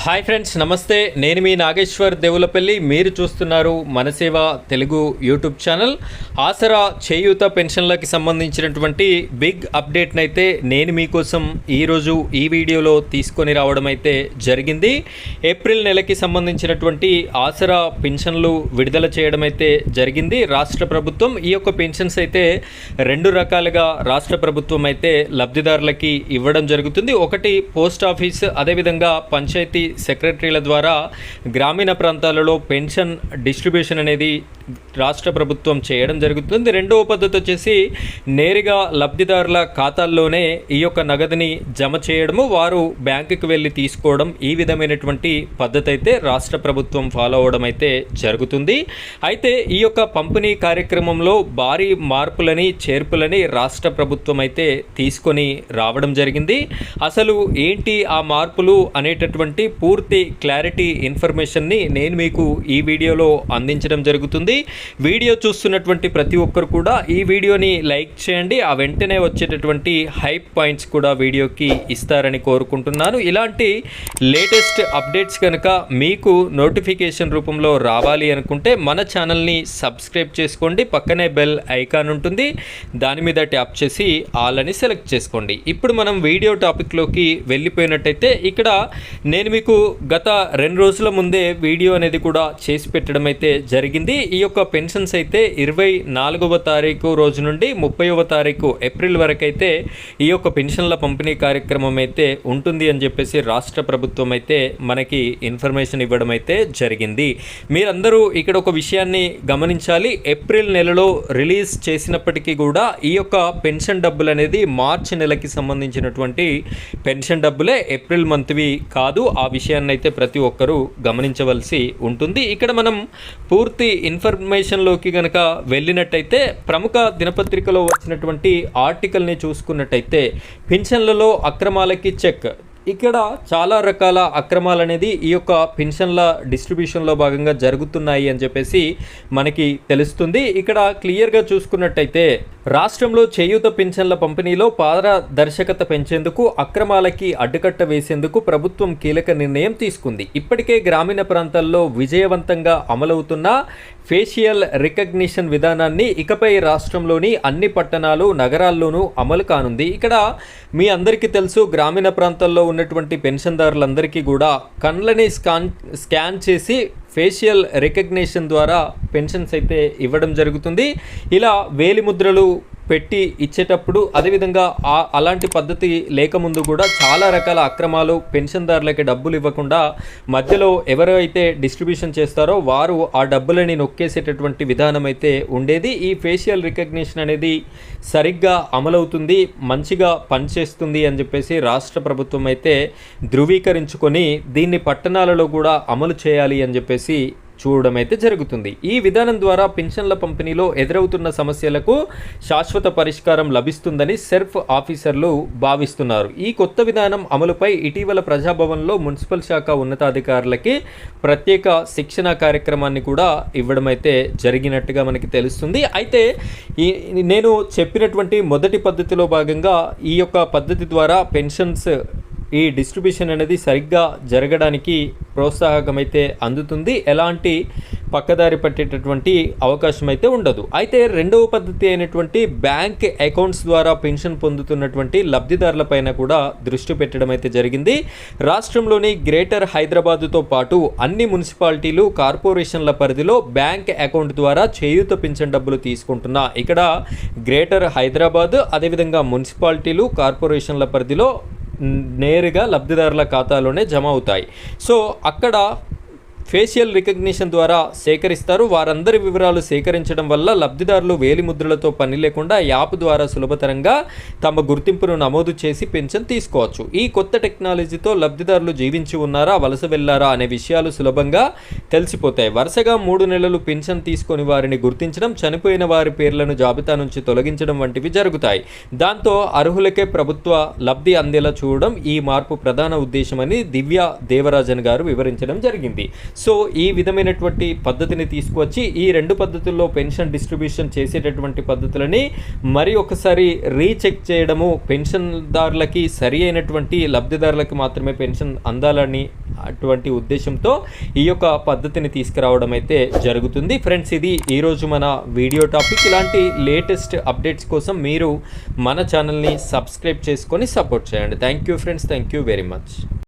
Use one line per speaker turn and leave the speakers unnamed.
Hi friends, నమస్తే. నేను మీ నాగేశ్వర్ దేవులపల్లి. మీరు చూస్తున్నారు మనసేవ తెలుగు యూట్యూబ్ ఛానల్. ఆసరా చేయూత పెన్షన్లకి సంబంధించినటువంటి బిగ్ అప్డేట్ని అయితే నేను మీకోసం ఈరోజు ఈ వీడియోలో తీసుకొని రావడం అయితే జరిగింది. ఏప్రిల్ నెలకి సంబంధించినటువంటి ఆసరా పెన్షన్లు విడుదల చేయడం అయితే జరిగింది రాష్ట్ర ప్రభుత్వం. ఈ యొక్క పెన్షన్స్ అయితే రెండు రకాలుగా రాష్ట్ర ప్రభుత్వం అయితే లబ్ధిదారులకి ఇవ్వడం జరుగుతుంది. ఒకటి పోస్ట్ ఆఫీస్, అదేవిధంగా పంచాయతీ సెక్రటరీల ద్వారా గ్రామీణ ప్రాంతాలలో పెన్షన్ డిస్ట్రిబ్యూషన్ అనేది రాష్ట్ర ప్రభుత్వం చేయడం జరుగుతుంది. రెండవ పద్ధతి వచ్చేసి నేరుగా లబ్ధిదారుల ఖాతాల్లోనే ఈ యొక్క నగదుని జమ చేయడము, వారు బ్యాంకుకి వెళ్ళి తీసుకోవడం, ఈ విధమైనటువంటి పద్ధతి అయితే రాష్ట్ర ప్రభుత్వం ఫాలో అవడం అయితే జరుగుతుంది. అయితే ఈ యొక్క పంపిణీ కార్యక్రమంలో భారీ మార్పులని చేర్పులని రాష్ట్ర ప్రభుత్వం అయితే తీసుకొని రావడం జరిగింది. అసలు ఏంటి ఆ మార్పులు అనేటటువంటి పూర్తి క్లారిటీ ఇన్ఫర్మేషన్ని నేను మీకు ఈ వీడియోలో అందించడం జరుగుతుంది. వీడియో చూస్తున్నటువంటి ప్రతి ఒక్కరు కూడా ఈ వీడియోని లైక్ చేయండి. ఆ వెంటనే వచ్చేటటువంటి హైప్ పాయింట్స్ కూడా వీడియోకి ఇస్తారని కోరుకుంటున్నాను. ఇలాంటి లేటెస్ట్ అప్డేట్స్ కనుక మీకు నోటిఫికేషన్ రూపంలో రావాలి అనుకుంటే మన ఛానల్ని సబ్స్క్రైబ్ చేసుకోండి. పక్కనే బెల్ ఐకాన్ ఉంటుంది, దాని మీద ట్యాప్ చేసి ఆల్ అని సెలెక్ట్ చేసుకోండి. ఇప్పుడు మనం వీడియో టాపిక్లోకి వెళ్ళిపోయినట్టయితే ఇక్కడ నేను మీకు గత 2 రోజుల ముందే వీడియో అనేది కూడా చేసి పెట్టడం అయితే జరిగింది. ఈ యొక్క పెన్షన్స్ అయితే 24వ తారీఖు రోజు నుండి 30వ తారీఖు ఏప్రిల్ వరకు అయితే ఈ యొక్క పెన్షన్ల పంపిణీ కార్యక్రమం అయితే ఉంటుంది అని చెప్పేసి రాష్ట్ర ప్రభుత్వం అయితే మనకి ఇన్ఫర్మేషన్ ఇవ్వడం అయితే జరిగింది. మీరందరూ ఇక్కడ ఒక విషయాన్ని గమనించాలి. ఏప్రిల్ నెలలో రిలీజ్ చేసినప్పటికీ కూడా ఈ యొక్క పెన్షన్ డబ్బులు అనేది మార్చి నెలకి సంబంధించినటువంటి పెన్షన్ డబ్బులే, ఏప్రిల్ మంత్వి కాదు. ఆ విషయాన్ని అయితే ప్రతి ఒక్కరూ గమనించవలసి ఉంటుంది. ఇక్కడ మనం పూర్తి ఇన్ఫర్మేషన్లోకి కనుక వెళ్ళినట్టయితే ప్రముఖ దినపత్రికలో వచ్చినటువంటి ఆర్టికల్ని చూసుకున్నట్టయితే పెన్షన్లలో అక్రమాలకి చెక్. ఇక్కడ చాలా రకాల అక్రమాలు అనేది ఈ యొక్క పెన్షన్ల డిస్ట్రిబ్యూషన్లో భాగంగా జరుగుతున్నాయి అని చెప్పేసి మనకి తెలుస్తుంది. ఇక్కడ క్లియర్గా చూసుకున్నట్టయితే రాష్ట్రంలో చేయూత పెన్షన్ల పంపిణీలో పారదర్శకత పెంచేందుకు, అక్రమాలకి అడ్డుకట్ట వేసేందుకు ప్రభుత్వం కీలక నిర్ణయం తీసుకుంది. ఇప్పటికే గ్రామీణ ప్రాంతాల్లో విజయవంతంగా అమలవుతున్న ఫేషియల్ రికగ్నిషన్ విధానాన్ని ఇకపై రాష్ట్రంలోని అన్ని పట్టణాలు, నగరాల్లోనూ అమలు కానుంది. ఇక్కడ మీ అందరికీ తెలుసు, గ్రామీణ ప్రాంతాల్లో ఉన్నటువంటి పెన్షన్దారులందరికీ కూడా కళ్ళని స్కాన్ చేసి ఫేషియల్ రికగ్నిషన్ ద్వారా పెన్షన్స్ అయితే ఇవ్వడం జరుగుతుంది. ఇలా వేలిముద్రలు పెట్టి ఇచ్చేటప్పుడు, అదేవిధంగా అలాంటి పద్ధతి లేకముందు కూడా చాలా రకాల అక్రమాలు, పెన్షన్దారులకి డబ్బులు ఇవ్వకుండా మధ్యలో ఎవరైతే డిస్ట్రిబ్యూషన్ చేస్తారో వారు ఆ డబ్బులని నొక్కేసేటటువంటి విధానం అయితే ఉండేది. ఈ ఫేషియల్ రికగ్నిషన్ అనేది సరిగ్గా అమలవుతుంది, మంచిగా పనిచేస్తుంది అని చెప్పేసి రాష్ట్ర ప్రభుత్వం అయితే ధృవీకరించుకొని దీన్ని పట్టణాలలో కూడా అమలు చేయాలి అని చెప్పేసి చూడడం అయితే జరుగుతుంది. ఈ విధానం ద్వారా పెన్షన్ల పంపిణీలో ఎదురవుతున్న సమస్యలకు శాశ్వత పరిష్కారం లభిస్తుందని సెర్ఫ్ ఆఫీసర్లు భావిస్తున్నారు. ఈ కొత్త విధానం అమలుపై ఇటీవల ప్రజాభవన్లో మున్సిపల్ శాఖ ఉన్నతాధికారులకి ప్రత్యేక శిక్షణ కార్యక్రమాన్ని కూడా ఇవ్వడం అయితే జరిగినట్టుగా మనకి తెలుస్తుంది. అయితే నేను చెప్పినటువంటి మొదటి పద్ధతిలో భాగంగా ఈ యొక్క పద్ధతి ద్వారా పెన్షన్స్ ఈ డిస్ట్రిబ్యూషన్ అనేది సరిగ్గా జరగడానికి ప్రోత్సాహకం అయితే అందుతుంది. ఎలాంటి పక్కదారి పట్టేటటువంటి అవకాశం అయితే ఉండదు. అయితే రెండవ పద్ధతి అయినటువంటి బ్యాంక్ అకౌంట్స్ ద్వారా పెన్షన్ పొందుతున్నటువంటి లబ్ధిదారులపైన కూడా దృష్టి పెట్టడం అయితే జరిగింది. రాష్ట్రంలోని గ్రేటర్ హైదరాబాదుతో పాటు అన్ని మున్సిపాలిటీలు, కార్పొరేషన్ల పరిధిలో బ్యాంక్ అకౌంట్ ద్వారా చేయూత పెన్షన్ డబ్బులు తీసుకుంటున్న ఇక్కడ గ్రేటర్ హైదరాబాద్, అదేవిధంగా మున్సిపాలిటీలు, కార్పొరేషన్ల పరిధిలో నేరుగా లబ్ధిదారుల ఖాతాలోనే జమ అవుతాయి. సో అక్కడ ఫేషియల్ రికగ్నిషన్ ద్వారా సేకరిస్తారు. వారందరి వివరాలు సేకరించడం వల్ల లబ్ధిదారులు వేలిముద్రలతో పని లేకుండా యాప్ ద్వారా సులభతరంగా తమ గుర్తింపును నమోదు చేసి పెన్షన్ తీసుకోవచ్చు. ఈ కొత్త టెక్నాలజీతో లబ్ధిదారులు జీవించి ఉన్నారా, వలస వెళ్లారా అనే విషయాలు సులభంగా తెలిసిపోతాయి. వరుసగా 3 నెలలు పెన్షన్ తీసుకొని వారిని గుర్తించడం, చనిపోయిన వారి పేర్లను జాబితా నుంచి తొలగించడం వంటివి జరుగుతాయి. దాంతో అర్హులకే ప్రభుత్వ లబ్ధి అందేలా చూడడం ఈ మార్పు ప్రధాన ఉద్దేశమని దివ్య దేవరాజన్ గారు వివరించడం జరిగింది. సో ఈ విధమైనటువంటి పద్ధతిని తీసుకువచ్చి ఈ రెండు పద్ధతుల్లో పెన్షన్ డిస్ట్రిబ్యూషన్ చేసేటటువంటి పద్ధతులని మరి ఒకసారి రీచెక్ చేయడము, పెన్షన్దారులకి సరి అయినటువంటి లబ్ధిదారులకి మాత్రమే పెన్షన్ అందాలని అటువంటి ఉద్దేశంతో ఈ యొక్క పద్ధతిని తీసుకురావడం అయితే జరుగుతుంది. ఫ్రెండ్స్, ఇది ఈరోజు మన వీడియో టాపిక్. ఇలాంటి లేటెస్ట్ అప్డేట్స్ కోసం మీరు మన ఛానల్ని సబ్స్క్రైబ్ చేసుకొని సపోర్ట్ చేయండి. Thank you friends, thank you very much.